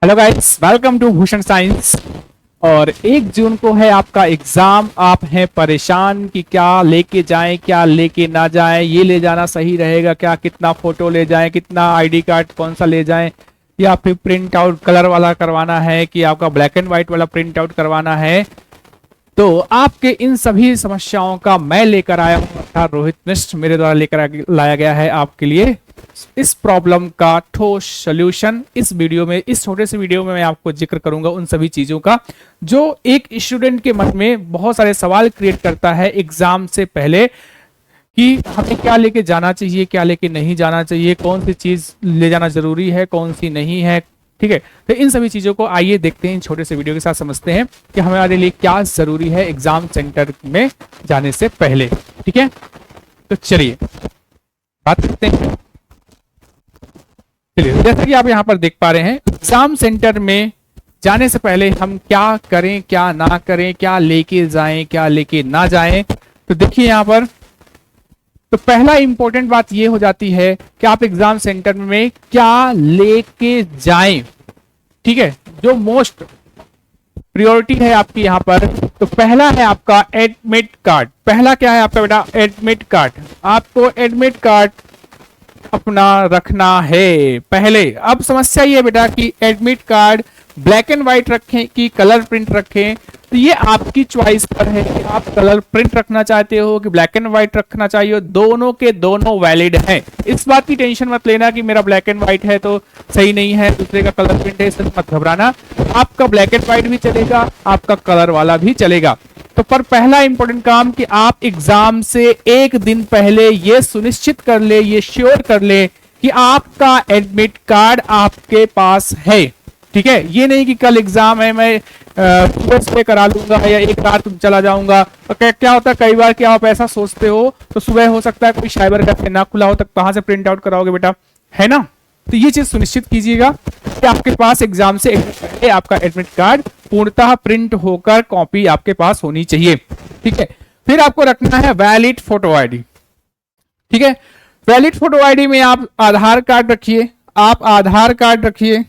Hello guys, welcome to Bhushan science. और 1 जून को है आपका एग्जाम। आप हैं परेशान कि क्या लेके जाएं, क्या लेके ना जाएं, ये ले जाना सही रहेगा क्या, कितना फोटो ले जाएं, कितना आईडी कार्ड कौन सा ले जाएं, या फिर प्रिंट आउट कलर वाला करवाना है कि आपका ब्लैक एंड व्हाइट वाला प्रिंट आउट करवाना है। तो आपके इन सभी समस्याओं का मैं लेकर आया हूँ, अर्थात रोहित मिश्र मेरे द्वारा लेकर लाया गया है आपके लिए इस प्रॉब्लम का ठोस सॉल्यूशन। इस वीडियो में, इस छोटे से वीडियो में मैं आपको जिक्र करूंगा उन सभी चीजों का जो एक स्टूडेंट के मन में बहुत सारे सवाल क्रिएट करता है एग्जाम से पहले कि हमें क्या लेके जाना चाहिए, क्या लेके नहीं जाना चाहिए, कौन सी चीज ले जाना जरूरी है, कौन सी नहीं है। ठीक है, तो इन सभी चीजों को आइए देखते हैं, इन छोटे से वीडियो के साथ समझते हैं कि हमारे लिए क्या जरूरी है एग्जाम सेंटर में जाने से पहले। ठीक है, तो चलिए बात करते हैं। चलिए, जैसे कि आप यहाँ पर देख पा रहे हैं, एग्जाम सेंटर में जाने से पहले हम क्या करें, क्या ना करें, क्या लेके जाएं, क्या लेके ना जाएं। तो देखिए यहाँ पर, तो पहला इंपॉर्टेंट बात ये हो जाती है कि आप एग्जाम सेंटर में क्या लेके जाएं। ठीक है, जो मोस्ट प्रायोरिटी है आपकी यहाँ पर, तो पहला है आपका एडमिट कार्ड। पहला क्या है आपका बेटा? Admit card. आपको एडमिट कार्ड अपना रखना है पहले। अब समस्या ये है बेटा कि admit card black and white रखें कि कलर प्रिंट रखें, तो ये आपकी चॉइस पर है कि आप कलर प्रिंट रखना चाहते हो कि ब्लैक एंड व्हाइट रखना चाहिए। दोनों के दोनों वैलिड हैं। इस बात की टेंशन मत लेना कि मेरा ब्लैक एंड व्हाइट है तो सही नहीं है, दूसरे का कलर प्रिंट है, इससे मत घबराना। आपका ब्लैक एंड व्हाइट भी चलेगा, आपका कलर वाला भी चलेगा। तो पर पहला इंपॉर्टेंट काम कि आप एग्जाम से 1 दिन पहले ये सुनिश्चित कर ले, ये श्योर कर ले कि आपका एडमिट कार्ड आपके पास है। ठीक है, ये नहीं कि कल एग्जाम है मैं सुबह पे करा लूंगा या एक रात चला जाऊंगा। तो क्या होता है कई बार कि आप ऐसा सोचते हो तो सुबह हो सकता है कोई साइबर कैफे ना खुला हो, तक कहां से प्रिंट आउट कराओगे बेटा, है ना। तो ये चीज सुनिश्चित कीजिएगा कि आपके पास एग्जाम से पहले आपका एडमिट कार्ड पूर्णतः प्रिंट होकर कॉपी आपके पास होनी चाहिए। ठीक है, फिर आपको रखना है वैलिड फोटो आईडी। ठीक है, वैलिड फोटो आईडी में आप आधार कार्ड रखिए, आप आधार कार्ड रखिए,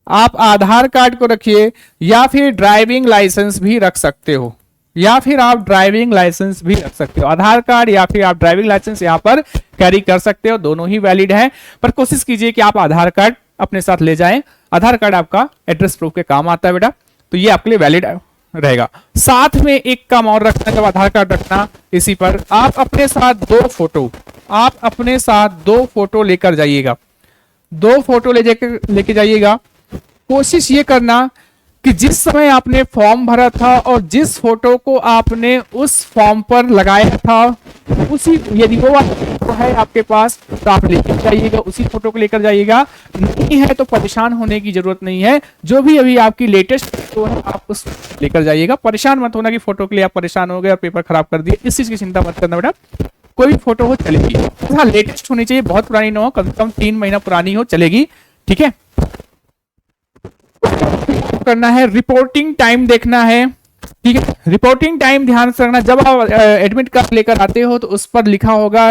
आप आधार कार्ड को रखिए, या फिर ड्राइविंग लाइसेंस भी रख सकते हो, या फिर आप ड्राइविंग लाइसेंस भी रख सकते हो। आधार कार्ड या फिर आप ड्राइविंग लाइसेंस यहां पर कैरी कर सकते हो, दोनों ही वैलिड है। पर कोशिश कीजिए कि आप आधार कार्ड अपने साथ ले जाएं। आधार कार्ड आपका एड्रेस प्रूफ के काम आता है बेटा, तो ये आपके लिए वैलिड रहेगा। साथ में एक काम और रखना, जब आधार कार्ड रखना इसी पर, आप अपने साथ 2 फोटो, आप अपने साथ 2 फोटो लेकर जाइएगा। 2 फोटो लेके जाइएगा। कोशिश ये करना कि जिस समय आपने फॉर्म भरा था और जिस फोटो को आपने उस फॉर्म पर लगाया था, उसी, यदि वो फोटो है आपके पास तो आप लेकर जाइएगा, उसी फोटो को लेकर जाइएगा। नहीं है तो परेशान होने की जरूरत नहीं है। जो भी अभी आपकी लेटेस्ट फोटो है आप उस लेकर जाइएगा। परेशान मत होना कि फोटो के लिए आप परेशान हो गए और पेपर खराब कर दिए, इस चीज की चिंता मत करना बेटा। कोई भी फोटो हो चलेगी, हाँ लेटेस्ट होनी चाहिए, बहुत पुरानी ना हो, कम से कम 3 महीना पुरानी हो चलेगी। ठीक है, करना है रिपोर्टिंग टाइम देखना है। ठीक है, रिपोर्टिंग टाइम ध्यान से रखना। जब आप एडमिट कार्ड लेकर आते हो तो उस पर लिखा होगा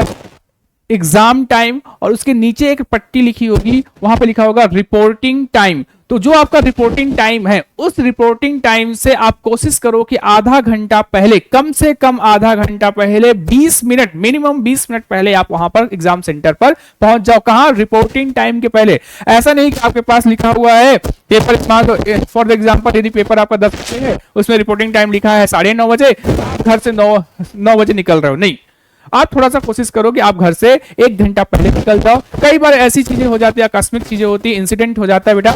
एग्जाम टाइम और उसके नीचे एक पट्टी लिखी होगी, वहां पे लिखा होगा रिपोर्टिंग टाइम। तो जो आपका रिपोर्टिंग टाइम है, उस रिपोर्टिंग टाइम से आप कोशिश करो कि आधा घंटा पहले, कम से कम आधा घंटा पहले, 20 मिनट, मिनिमम 20 मिनट पहले आप वहां पर एग्जाम सेंटर पर पहुंच जाओ। कहां? रिपोर्टिंग टाइम के पहले। ऐसा नहीं कि आपके पास लिखा हुआ है पेपर, फॉर द एग्जाम्पल यदि पेपर आपका 10 बजे है, उसमें रिपोर्टिंग टाइम लिखा है 9:30 बजे, आप घर से 9 बजे निकल रहे हो। नहीं, आप थोड़ा सा कोशिश करो कि आप घर से 1 घंटा पहले निकल जाओ। कई बार ऐसी चीजें हो जाती है, आकस्मिक चीजें होती है, इंसिडेंट हो जाता है बेटा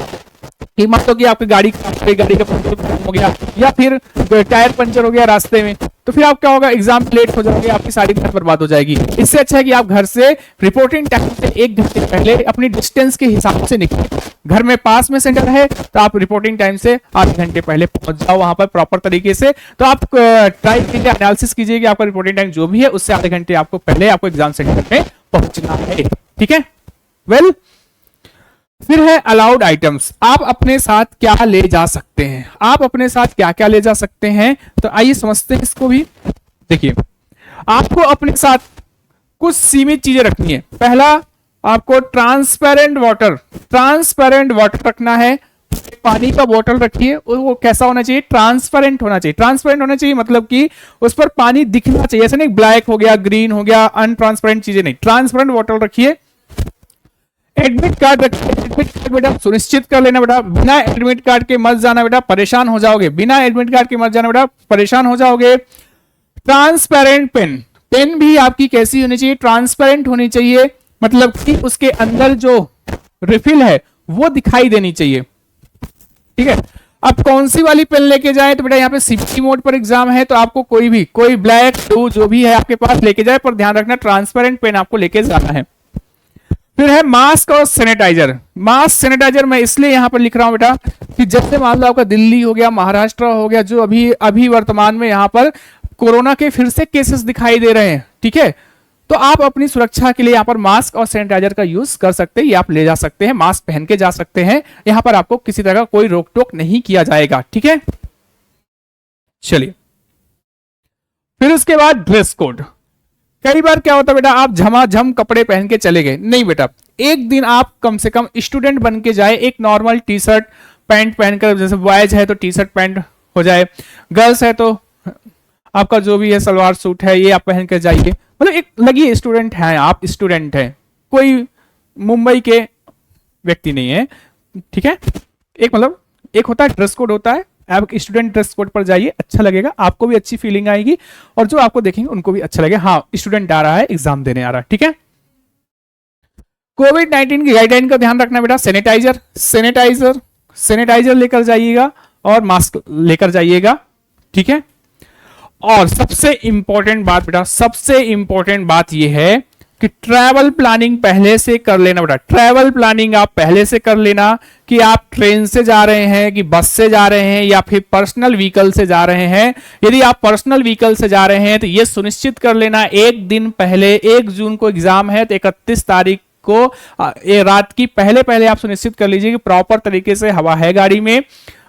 कि मान लो कि आपकी गाड़ी का पंचर हो गया या फिर टायर पंचर हो गया रास्ते में, तो फिर आप क्या होगा, एग्जाम लेट हो जाओगे, आपकी सारी मेहनत बर्बाद हो जाएगी। इससे अच्छा है कि आप घर से रिपोर्टिंग टाइम से 1 घंटे पहले अपनी डिस्टेंस के हिसाब से निकले। घर में पास में सेंटर है तो आप रिपोर्टिंग टाइम से आधे घंटे पहले पहुंच जाओ वहां पर प्रॉपर तरीके से। तो आप ट्राई कीजिए, एनालिसिस कीजिए कि आपका रिपोर्टिंग टाइम जो भी है उससे आधे घंटे आपको पहले आपको एग्जाम सेंटर में पहुंचना है। ठीक है, वेल फिर है अलाउड आइटम्स। आप अपने साथ क्या ले जा सकते हैं, आप अपने साथ क्या क्या ले जा सकते हैं, तो आइए समझते हैं इसको भी। देखिए, आपको अपने साथ कुछ सीमित चीजें रखनी है। पहला, आपको ट्रांसपेरेंट वाटर रखना है। पानी का बोतल रखिए, वो कैसा होना चाहिए, ट्रांसपेरेंट होना चाहिए। ट्रांसपेरेंट होना चाहिए मतलब कि उस पर पानी दिखना चाहिए, ऐसा नहीं ब्लैक हो गया, ग्रीन हो गया, अनट्रांसपेरेंट चीजें नहीं। ट्रांसपेरेंट बोतल रखिए। एडमिट कार्ड रखिए। एडमिट कार्ड बेटा सुनिश्चित कर लेना बेटा, बिना एडमिट कार्ड के मत जाना बेटा, परेशान हो जाओगे। बिना एडमिट कार्ड के मत जाना बेटा, परेशान हो जाओगे। ट्रांसपेरेंट पेन, पेन भी आपकी कैसी होनी चाहिए, ट्रांसपेरेंट होनी चाहिए, मतलब कि उसके अंदर जो रिफिल है वो दिखाई देनी चाहिए। ठीक है, अब कौन सी वाली पेन लेके जाए, तो बेटा यहाँ पे सीबीटी मोड पर एग्जाम है, तो आपको कोई ब्लैक ब्लू जो भी है आपके पास लेके जाए, पर ध्यान रखना ट्रांसपेरेंट पेन आपको लेके जाना है। फिर है मास्क और सैनिटाइजर। मास्क सैनिटाइजर मैं इसलिए यहां पर लिख रहा हूं बेटा कि जैसे मान लो आपका दिल्ली हो गया, महाराष्ट्र हो गया, जो अभी वर्तमान में यहां पर कोरोना के फिर से केसेस दिखाई दे रहे हैं, ठीक है, तो आप अपनी सुरक्षा के लिए यहां पर मास्क और सैनिटाइजर का यूज कर सकते हैं, ये आप ले जा सकते हैं, मास्क पहन के जा सकते हैं, यहां पर आपको किसी तरह का कोई रोक टोक नहीं किया जाएगा। ठीक है, चलिए फिर उसके बाद ड्रेस कोड। कई बार क्या होता है बेटा, आप झमाझम कपड़े पहन के चले गए, नहीं बेटा, एक दिन आप कम से कम स्टूडेंट बन के जाए, एक नॉर्मल टी शर्ट पैंट पहनकर, जैसे बॉयज है तो टी शर्ट पैंट हो जाए, गर्ल्स है तो आपका जो भी है सलवार सूट है ये आप पहन कर जाइए, मतलब एक लगी स्टूडेंट है, आप स्टूडेंट हैं, कोई मुंबई के व्यक्ति नहीं है। ठीक है, एक मतलब एक होता है ड्रेस कोड होता है, आप स्टूडेंट ड्रेस कोड पर जाइए, अच्छा लगेगा, आपको भी अच्छी फीलिंग आएगी और जो आपको देखेंगे उनको भी अच्छा लगेगा, हाँ स्टूडेंट आ रहा है, एग्जाम देने आ रहा है। ठीक है, कोविड-19 की गाइडलाइन का ध्यान रखना बेटा, सैनिटाइजर लेकर जाइएगा और मास्क लेकर जाइएगा। ठीक है, और सबसे इंपॉर्टेंट बात बेटा, सबसे इंपॉर्टेंट बात यह है कि ट्रैवल प्लानिंग पहले से कर लेना बेटा। ट्रैवल प्लानिंग आप पहले से कर लेना कि आप ट्रेन से जा रहे हैं कि बस से जा रहे हैं या फिर पर्सनल व्हीकल से जा रहे हैं। यदि आप पर्सनल व्हीकल से जा रहे हैं तो यह सुनिश्चित कर लेना एक दिन पहले, 1 जून को एग्जाम है तो 31 तारीख को रात की पहले आप सुनिश्चित कर लीजिए कि प्रॉपर तरीके से हवा है गाड़ी में,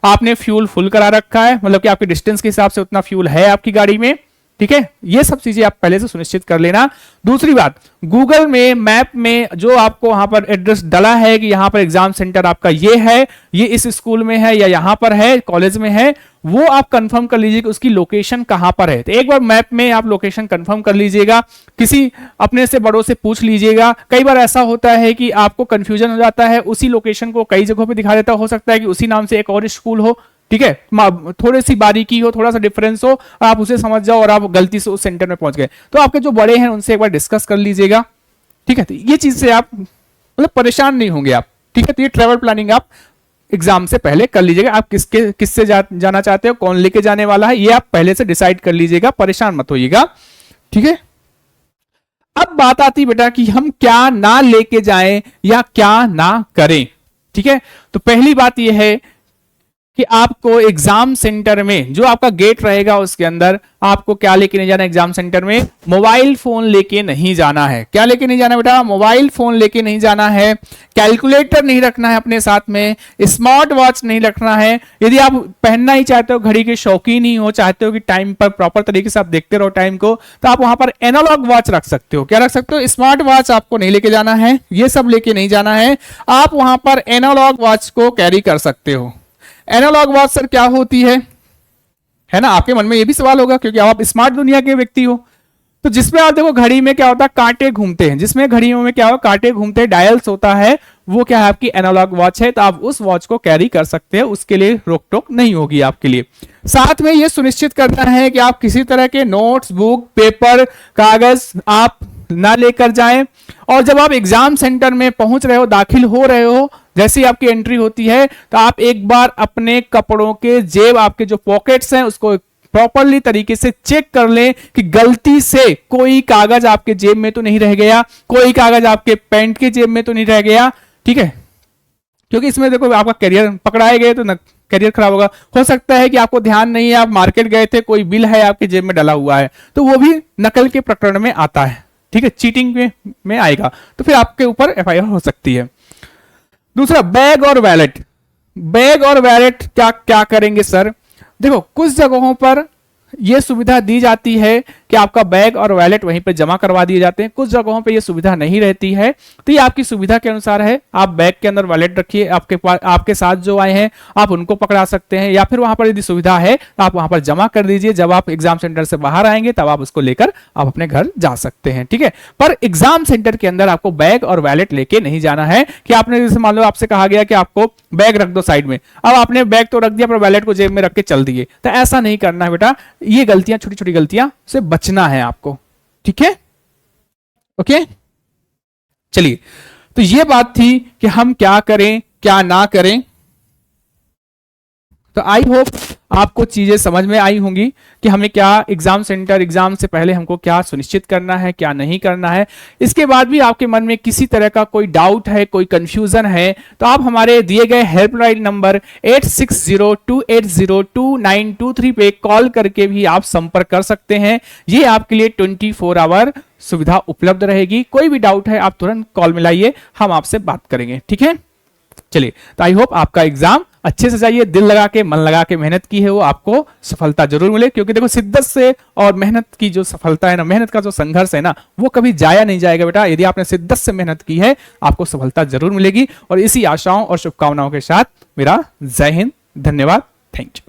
आपने फ्यूल फुल करा रखा है, मतलब कि आपके डिस्टेंस के हिसाब से उतना फ्यूल है आपकी गाड़ी में। ठीक है, ये सब चीजें आप पहले से सुनिश्चित कर लेना। दूसरी बात, गूगल में मैप में जो आपको वहां पर एड्रेस डाला है कि यहां पर एग्जाम सेंटर आपका ये है, ये इस स्कूल में है या यहां पर है, कॉलेज में है, वो आप कंफर्म कर लीजिए कि उसकी लोकेशन कहां पर है। तो एक बार मैप में आप लोकेशन कंफर्म कर लीजिएगा, किसी अपने से बड़ों से पूछ लीजिएगा। कई बार ऐसा होता है कि आपको कंफ्यूजन हो जाता है, उसी लोकेशन को कई जगहों पे दिखा देता, हो सकता है कि उसी नाम से एक और स्कूल हो। ठीक है, थोड़ी सी बारीकी हो, थोड़ा सा डिफरेंस हो, आप उसे समझ जाओ और आप गलती से उस सेंटर में पहुंच गए, तो आपके जो बड़े हैं उनसे एक बार डिस्कस कर लीजिएगा। ठीक है, तो ये चीज से आप मतलब परेशान नहीं होंगे आप। ठीक है, तो ये ट्रैवल प्लानिंग आप एग्जाम से पहले कर लीजिएगा। आप किससे जाना चाहते हो, कौन लेके जाने वाला है, ये आप पहले से डिसाइड कर लीजिएगा, परेशान मत होइएगा। ठीक है, अब बात आती बेटा कि हम क्या ना लेके जाएं या क्या ना करें। ठीक है, तो पहली बात यह है कि आपको एग्जाम सेंटर में जो आपका गेट रहेगा उसके अंदर आपको क्या लेके नहीं जाना, एग्जाम सेंटर में मोबाइल फोन लेके नहीं जाना है। क्या लेके नहीं जाना बेटा, मोबाइल फोन लेके नहीं जाना है, कैलकुलेटर नहीं रखना है अपने साथ में, स्मार्ट वॉच नहीं रखना है। यदि आप पहनना ही चाहते हो, घड़ी के शौकीन ही हो, चाहते हो कि टाइम पर प्रॉपर तरीके से आप देखते रहो टाइम को, तो आप वहां पर एनालॉग वॉच रख सकते हो। क्या रख सकते हो, स्मार्ट वॉच आपको नहीं लेके जाना है, ये सब लेके नहीं जाना है, आप वहां पर एनालॉग वॉच को कैरी कर सकते हो। एनालॉग वॉच सर क्या होती है ना, आपके मन में ये भी सवाल होगा क्योंकि आप स्मार्ट दुनिया के व्यक्ति हो। तो जिसमें आप देखो घड़ी में क्या होता है, कांटे घूमते हैं, जिसमें घड़ियों में क्या हो, कांटे घूमते हैं, डायल्स होता है, वो क्या है आपकी एनालॉग वॉच है, तो आप उस वॉच को कैरी कर सकते हैं, उसके लिए रोक टोक नहीं होगी आपके लिए। साथ में ये सुनिश्चित करना है कि आप किसी तरह के नोट्स, बुक, पेपर, कागज आप ना लेकर जाएं। और जब आप एग्जाम सेंटर में पहुंच रहे हो, दाखिल हो रहे हो, जैसी आपकी एंट्री होती है, तो आप एक बार अपने कपड़ों के जेब, आपके जो पॉकेट्स हैं, उसको प्रॉपरली तरीके से चेक कर लें कि गलती से कोई कागज आपके जेब में तो नहीं रह गया, कोई कागज आपके पैंट के जेब में तो नहीं रह गया। ठीक है, क्योंकि इसमें देखो आपका करियर पकड़ाए गए तो करियर खराब होगा। हो सकता है कि आपको ध्यान नहीं है, आप मार्केट गए थे, कोई बिल है आपके जेब में डला हुआ है, तो वो भी नकल के प्रकरण में आता है। ठीक है, चीटिंग में आएगा, तो फिर आपके ऊपर एफआईआर हो सकती है। दूसरा, बैग और वैलेट। बैग और वैलेट क्या क्या करेंगे सर, देखो कुछ जगहों पर ये सुविधा दी जाती है कि आपका बैग और वैलेट वहीं पे जमा करवा दिए जाते हैं। कुछ जगहों पे ये सुविधा नहीं रहती है, तो ये आपकी सुविधा के अनुसार है। आप बैग के अंदर वैलेट रखिए, आपके पास आपके साथ जो आए हैं आप उनको पकड़ा सकते हैं, या फिर वहां पर यदि सुविधा है तो आप वहां पर जमा कर दीजिए। जब आप एग्जाम सेंटर से बाहर आएंगे तब आप उसको लेकर आप अपने घर जा सकते हैं, ठीक है। पर एग्जाम सेंटर के अंदर आपको बैग और वैलेट लेके नहीं जाना है कि आपने जैसे मान लो आपसे कहा गया कि आपको बैग रख दो साइड में, अब आपने बैग तो रख दिया पर वैलेट को जेब में रख के चल दिए, तो ऐसा नहीं करना है बेटा। ये गलतियां, छोटी छोटी गलतियां से बचना है आपको, ठीक है। ओके, चलिए, तो ये बात थी कि हम क्या करें क्या ना करें। तो आई होप आपको चीजें समझ में आई होंगी कि हमें क्या एग्जाम सेंटर, एग्जाम से पहले हमको क्या सुनिश्चित करना है, क्या नहीं करना है। इसके बाद भी आपके मन में किसी तरह का कोई डाउट है, कोई कंफ्यूजन है, तो आप हमारे दिए गए हेल्पलाइन नंबर 8602802923 पे कॉल करके भी आप संपर्क कर सकते हैं। ये आपके लिए 24 आवर सुविधा उपलब्ध रहेगी। कोई भी डाउट है आप तुरंत कॉल मिलाइए, हम आपसे बात करेंगे, ठीक है। चलिए, तो आई होप आपका एग्जाम अच्छे से जाइए, दिल लगा के, मन लगा के मेहनत की है वो आपको सफलता जरूर मिले। क्योंकि देखो, शिद्दत से और मेहनत की जो सफलता है ना, मेहनत का जो संघर्ष है ना, वो कभी जाया नहीं जाएगा बेटा। यदि आपने शिद्दत से मेहनत की है आपको सफलता जरूर मिलेगी। और इसी आशाओं और शुभकामनाओं के साथ मेरा जय हिंद, धन्यवाद, थैंक यू।